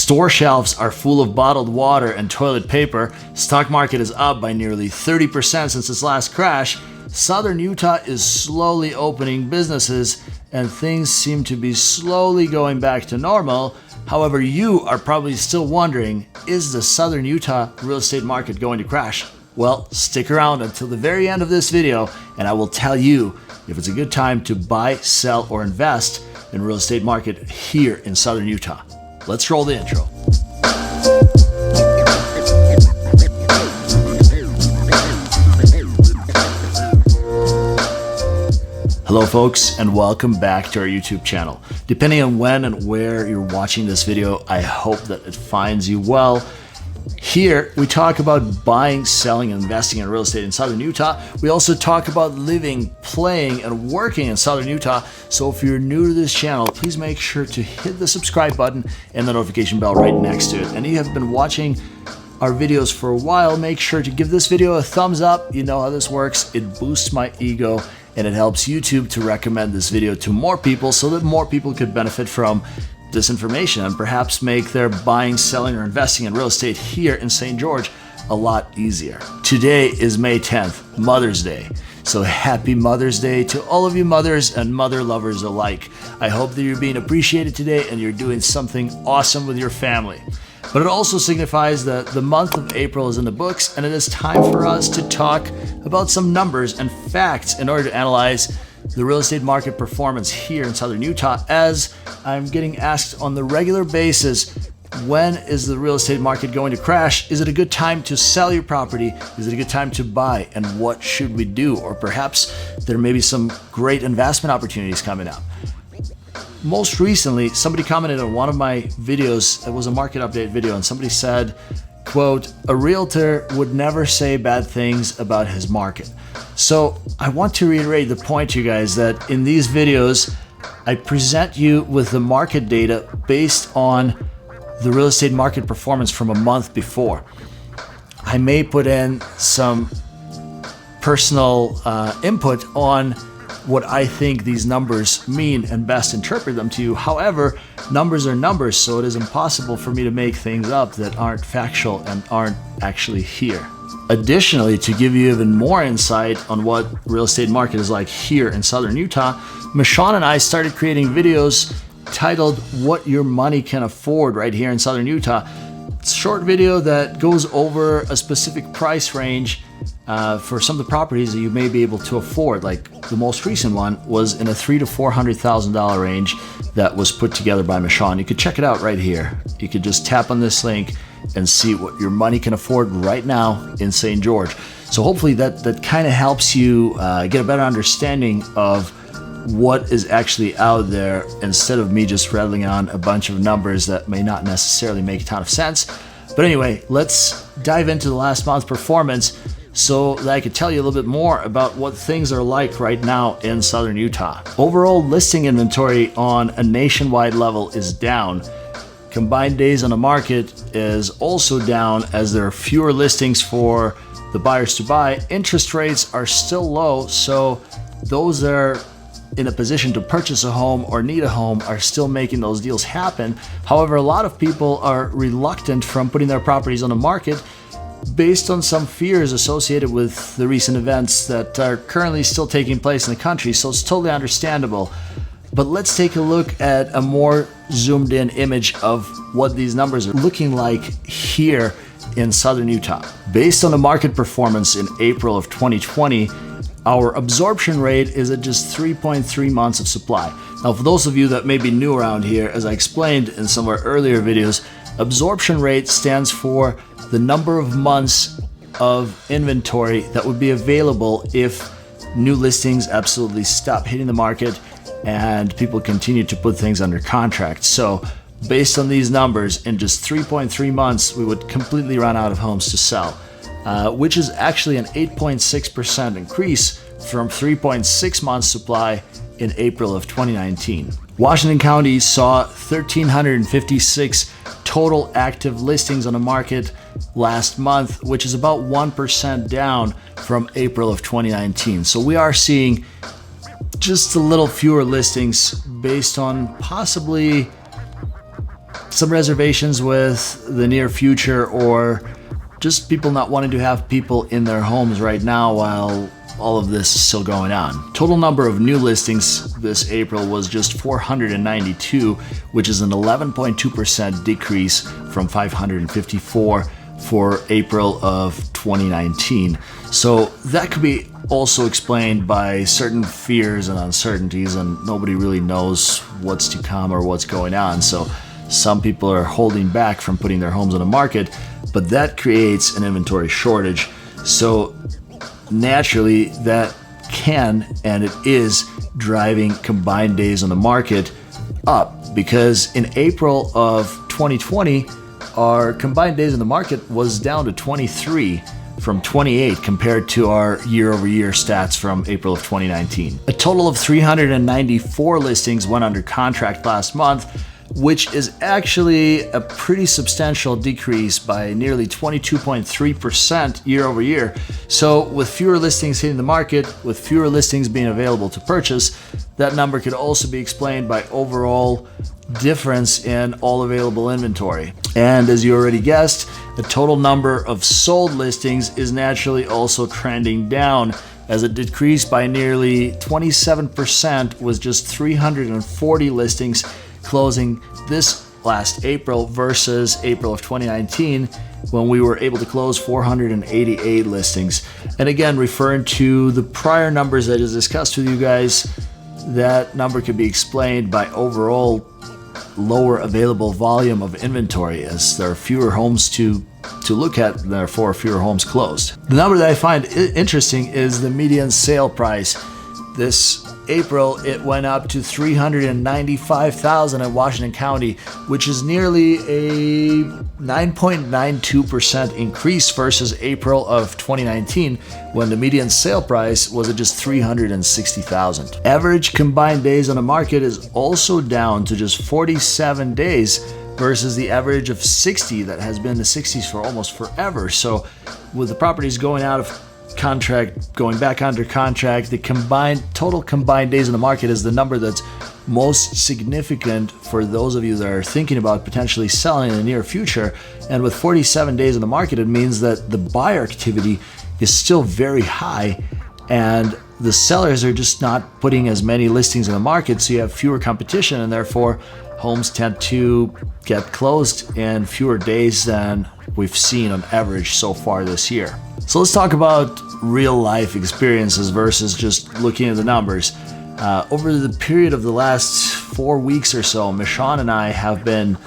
Store shelves are full of bottled water and toilet paper. Stock market is up by nearly 30% since its last crash. Southern Utah is slowly opening businesses and things seem to be slowly going back to normal. However, you are probably still wondering, is the Southern Utah real estate market going to crash? Well, stick around until the very end of this video and I will tell you if it's a good time to buy, sell, or invest in real estate market here in Southern Utah. Let's roll the intro. Hello folks, and welcome back to our YouTube channel. Depending on when and where you're watching this video, I hope that it finds you well. Here, we talk about buying, selling, and investing in real estate in Southern Utah. We also talk about living, playing, and working in Southern Utah. So if you're new to this channel, please make sure to hit the subscribe button and the notification bell right next to it. And if you have been watching our videos for a while, make sure to give this video a thumbs up. You know how this works. It boosts my ego and it helps YouTube to recommend this video to more people so that more people could benefit from this information and perhaps make their buying, selling, or investing in real estate here in St. George a lot easier. Today is May 10th, Mother's Day. So happy Mother's Day to all of you mothers and mother lovers alike. I hope that you're being appreciated today and you're doing something awesome with your family. But it also signifies that the month of April is in the books and it is time for us to talk about some numbers and facts in order to analyze the real estate market performance here in Southern Utah, as I'm getting asked on the regular basis, when is the real estate market going to crash? Is it a good time to sell your property? Is it a good time to buy? And what should we do? Or perhaps there may be some great investment opportunities coming up. Most recently, somebody commented on one of my videos. It was a market update video, and somebody said, quote, "A realtor would never say bad things about his market." So I want to reiterate the point to you guys that in these videos, I present you with the market data based on the real estate market performance from a month before. I may put in some personal input on what I think these numbers mean and best interpret them to you. However, numbers are numbers, so it is impossible for me to make things up that aren't factual and aren't actually here. Additionally, to give you even more insight on what real estate market is like here in Southern Utah, Michonne and I started creating videos titled What Your Money Can Afford right here in Southern Utah. It's a short video that goes over a specific price range for some of the properties that you may be able to afford. Like the most recent one was in a $300,000 to $400,000 range that was put together by Michonne. You could check it out right here. You could just tap on this link and see what your money can afford right now in St. George. So hopefully that kind of helps you get a better understanding of what is actually out there instead of me just rattling on a bunch of numbers that may not necessarily make a ton of sense. But anyway, let's dive into the last month's performance so that I could tell you a little bit more about what things are like right now in Southern Utah. Overall listing inventory on a nationwide level is down. Combined days on the market is also down as there are fewer listings for the buyers to buy. Interest rates are still low, so those that are in a position to purchase a home or need a home are still making those deals happen. However, a lot of people are reluctant from putting their properties on the market based on some fears associated with the recent events that are currently still taking place in the country, so it's totally understandable. But let's take a look at a more zoomed in image of what these numbers are looking like here in Southern Utah. Based on the market performance in April of 2020, our absorption rate is at just 3.3 months of supply. Now, for those of you that may be new around here, as I explained in some of our earlier videos, absorption rate stands for the number of months of inventory that would be available if new listings absolutely stop hitting the market and people continue to put things under contract. So based on these numbers, in just 3.3 months, we would completely run out of homes to sell, which is actually an 8.6% increase from 3.6 months supply in April of 2019. Washington County saw 1,356 total active listings on the market last month, which is about 1% down from April of 2019. So we are seeing just a little fewer listings based on possibly some reservations with the near future, or just people not wanting to have people in their homes right now while all of this is still going on. Total number of new listings this April was just 492, which is an 11.2% decrease from 554 for April of 2019. So that could be also explained by certain fears and uncertainties, and nobody really knows what's to come or what's going on. So some people are holding back from putting their homes on the market, but that creates an inventory shortage. So naturally, that can and it is driving combined days on the market up, because in April of 2020, our combined days on the market was down to 23 from 28 compared to our year-over-year stats from April of 2019. A total of 394 listings went under contract last month, which is actually a pretty substantial decrease by nearly 22.3% year over year. So with fewer listings hitting the market, with fewer listings being available to purchase, that number could also be explained by overall difference in all available inventory. And as you already guessed, the total number of sold listings is naturally also trending down, as it decreased by nearly 27%, with just 340 listings closing this last April versus April of 2019, when we were able to close 488 listings. And again, referring to the prior numbers I just discussed with you guys, that number could be explained by overall lower available volume of inventory, as there are fewer homes to look at, and therefore fewer homes closed. The number that I find interesting is the median sale price. This April, it went up to $395,000 in Washington County, which is nearly a 9.92% increase versus April of 2019, when the median sale price was at just $360,000. Average combined days on the market is also down to just 47 days versus the average of 60 that has been in the 60s for almost forever. So with the properties going out of contract, going back under contract, the total combined days in the market is the number that's most significant for those of you that are thinking about potentially selling in the near future. And with 47 days in the market, it means that the buyer activity is still very high, and the sellers are just not putting as many listings in the market, so you have fewer competition, and therefore homes tend to get closed in fewer days than we've seen on average so far this year. So let's talk about real life experiences versus just looking at the numbers. Over the period of the last 4 weeks or so, Michonne and I have been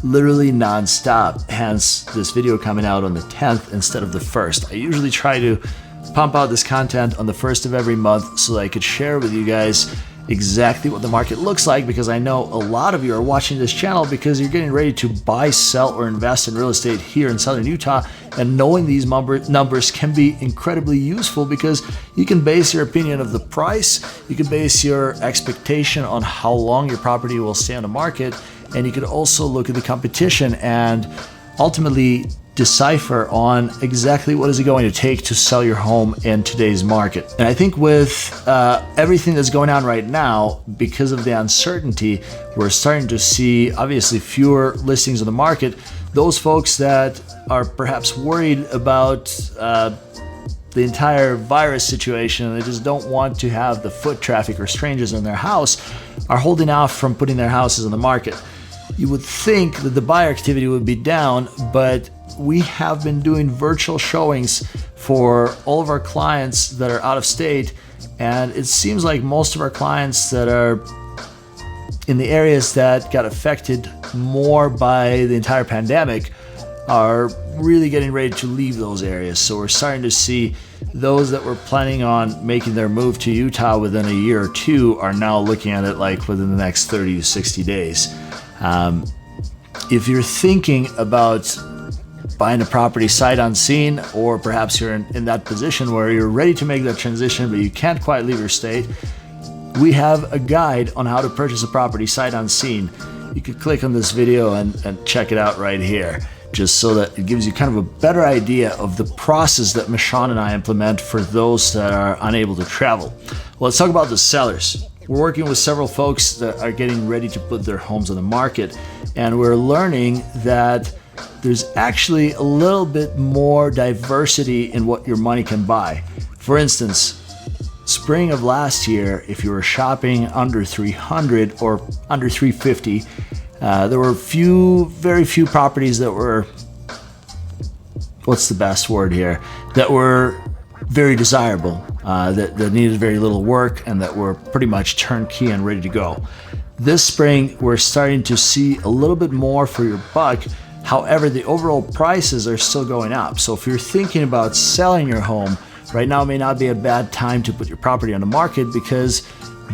literally nonstop, hence this video coming out on the 10th instead of the 1st. I usually try to pump out this content on the 1st of every month so that I could share with you guys exactly what the market looks like, because I know a lot of you are watching this channel because you're getting ready to buy, sell, or invest in real estate here in Southern Utah, and knowing these numbers can be incredibly useful, because you can base your opinion of the price, you can base your expectation on how long your property will stay on the market, and you could also look at the competition and ultimately decipher on exactly what is it going to take to sell your home in today's market. And I think with everything that's going on right now, because of the uncertainty, we're starting to see obviously fewer listings on the market. Those folks that are perhaps worried about the entire virus situation, and they just don't want to have the foot traffic or strangers in their house, are holding off from putting their houses on the market. You would think that the buyer activity would be down, but we have been doing virtual showings for all of our clients that are out of state, and it seems like most of our clients that are in the areas that got affected more by the entire pandemic are really getting ready to leave those areas. So we're starting to see those that were planning on making their move to Utah within a year or two are now looking at it like within the next 30 to 60 days. If you're thinking about buying a property sight unseen, or perhaps you're in that position where you're ready to make that transition but you can't quite leave your state, we have a guide on how to purchase a property sight unseen. You could click on this video and check it out right here, just so that it gives you kind of a better idea of the process that Michonne and I implement for those that are unable to travel. Well, let's talk about the sellers. we're working with several folks that are getting ready to put their homes on the market, and we're learning that there's actually a little bit more diversity in what your money can buy. For instance, spring of last year, if you were shopping under 300 or under 350, there were very few properties that were, what's the best word here, that were very desirable, that needed very little work and that were pretty much turnkey and ready to go. This spring, we're starting to see a little bit more for your buck. However, the overall prices are still going up. So if you're thinking about selling your home, right now may not be a bad time to put your property on the market because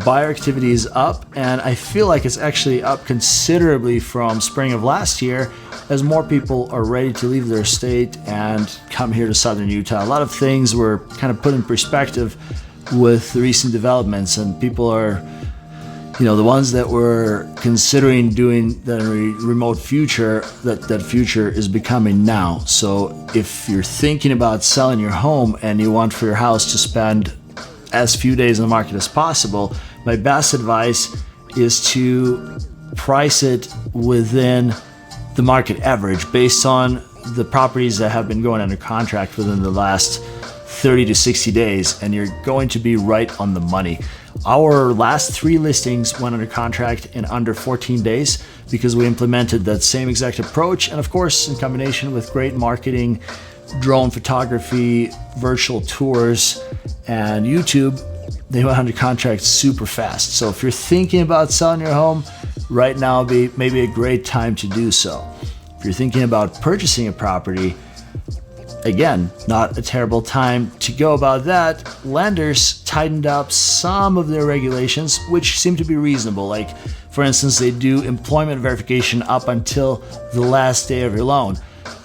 buyer activity is up, and I feel like it's actually up considerably from spring of last year as more people are ready to leave their state and come here to southern Utah. A lot of things were kind of put in perspective with the recent developments, and people are, the ones that were considering doing the remote future, that future is becoming now. So if you're thinking about selling your home and you want for your house to spend as few days in the market as possible, my best advice is to price it within the market average based on the properties that have been going under contract within the last 30 to 60 days, and you're going to be right on the money. Our last 3 listings went under contract in under 14 days because we implemented that same exact approach, and of course in combination with great marketing, drone photography, virtual tours, and YouTube, they went under contract super fast. So if you're thinking about selling your home, right now would be maybe a great time to do so. If you're thinking about purchasing a property, again, not a terrible time to go about that. Lenders tightened up some of their regulations, which seem to be reasonable. Like, for instance, they do employment verification up until the last day of your loan.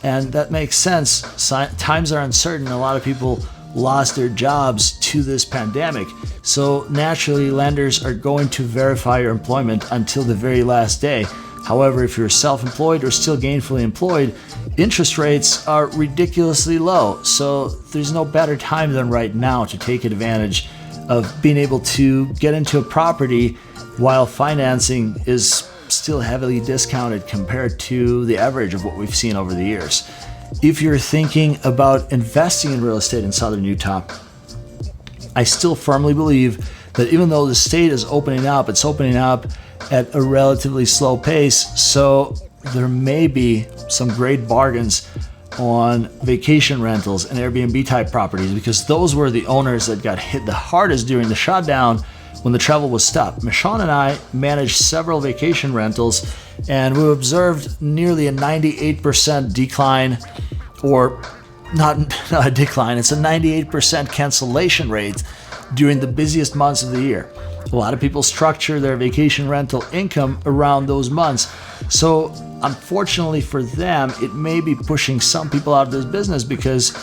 And that makes sense. Times are uncertain. A lot of people lost their jobs to this pandemic. So naturally, lenders are going to verify your employment until the very last day. However, if you're self-employed or still gainfully employed, interest rates are ridiculously low. So there's no better time than right now to take advantage of being able to get into a property while financing is still heavily discounted compared to the average of what we've seen over the years. If you're thinking about investing in real estate in southern Utah, I still firmly believe that even though the state is opening up, it's opening up at a relatively slow pace. So there may be some great bargains on vacation rentals and Airbnb type properties, because those were the owners that got hit the hardest during the shutdown when the travel was stopped. Michonne and I managed several vacation rentals, and we observed nearly a 98% decline, or not a decline, it's a 98% cancellation rate during the busiest months of the year. A lot of people structure their vacation rental income around those months. So unfortunately for them, it may be pushing some people out of this business, because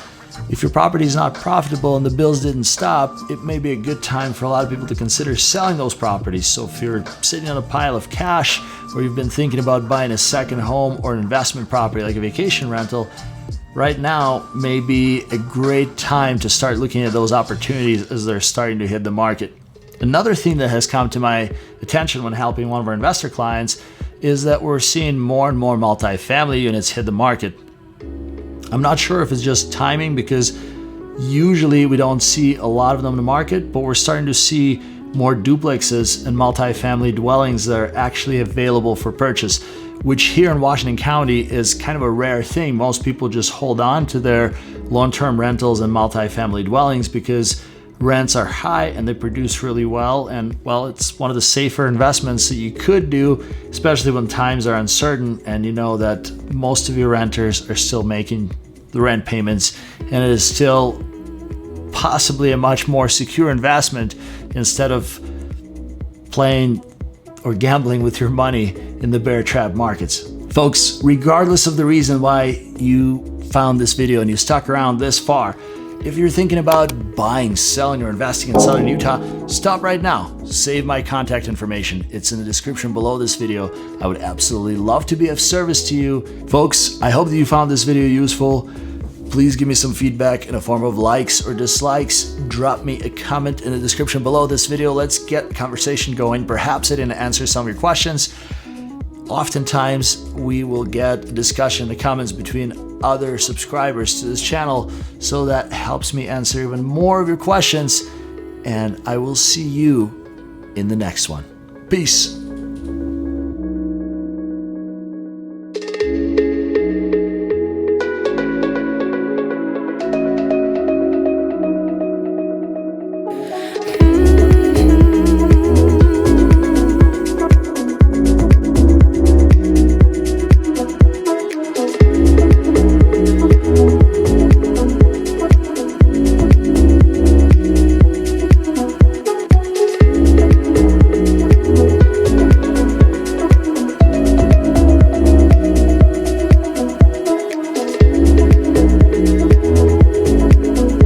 if your property is not profitable and the bills didn't stop, it may be a good time for a lot of people to consider selling those properties. So if you're sitting on a pile of cash, or you've been thinking about buying a second home or an investment property like a vacation rental, right now may be a great time to start looking at those opportunities as they're starting to hit the market. Another thing that has come to my attention when helping one of our investor clients is that we're seeing more and more multifamily units hit the market. I'm not sure if it's just timing, because usually we don't see a lot of them in the market, but we're starting to see more duplexes and multifamily dwellings that are actually available for purchase, which here in Washington County is kind of a rare thing. Most people just hold on to their long-term rentals and multifamily dwellings because rents are high and they produce really well, and well, it's one of the safer investments that you could do, especially when times are uncertain and you know that most of your renters are still making the rent payments, and it is still possibly a much more secure investment instead of playing or gambling with your money in the bear trap markets. Folks, regardless of the reason why you found this video and you stuck around this far, if you're thinking about buying, selling, or investing in southern Utah, stop right now. Save my contact information. It's in the description below this video. I would absolutely love to be of service to you. Folks, I hope that you found this video useful. Please give me some feedback in the form of likes or dislikes. Drop me a comment in the description below this video. Let's get the conversation going. Perhaps I didn't answer some of your questions. Oftentimes, we will get discussion in the comments between other subscribers to this channel, so that helps me answer even more of your questions, and I will see you in the next one. Peace.